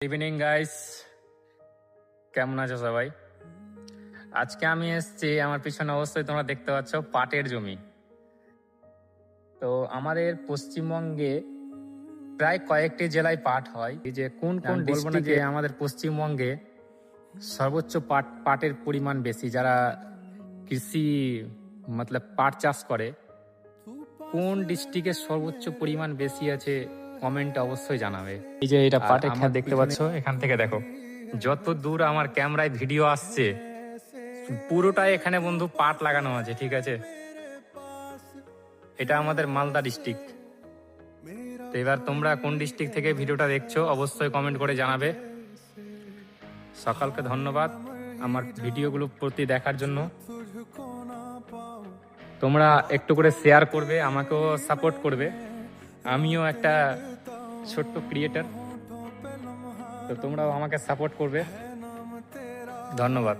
Evening guys, কেমন আছো সবাই? আজকে আমি এসেছি, আমার পিছনে অবশ্যই তোমরা দেখতে পাচ্ছ পাটের জমি। তো আমাদের পশ্চিমবঙ্গে প্রায় কয়েকটি জেলায় পাট হয়। এই যে কোন কোন ডিস্ট্রিক্টে আমাদের পশ্চিমবঙ্গে সর্বোচ্চ পাটের পরিমাণ বেশি, যারা কৃষি পাট চাষ করে, কোন ডিস্ট্রিক্টে সর্বোচ্চ পরিমাণ বেশি আছে কমেন্টে অবশ্যই জানাবে। এই যে এটা পাটের ক্ষেত দেখতে পাচ্ছ, এখান থেকে দেখো যত দূর আমার ক্যামেরায় ভিডিও আসছে পুরোটাই এখানে বন্ধু পাট লাগানো আছে, ঠিক আছে? এটা আমাদের মালদা ডিস্ট্রিক্ট। তো এবার তোমরা কোন ডিস্ট্রিক্ট থেকে ভিডিওটা দেখছো অবশ্যই কমেন্ট করে জানাবে। সকালকে ধন্যবাদ আমার ভিডিওগুলো প্রতি দেখার জন্য। তোমরা একটু করে শেয়ার করবে, আমাকেও সাপোর্ট করবে। আমিও একটা ছোট্ট ক্রিয়েটার, তো তোমরাও আমাকে সাপোর্ট করবে। ধন্যবাদ।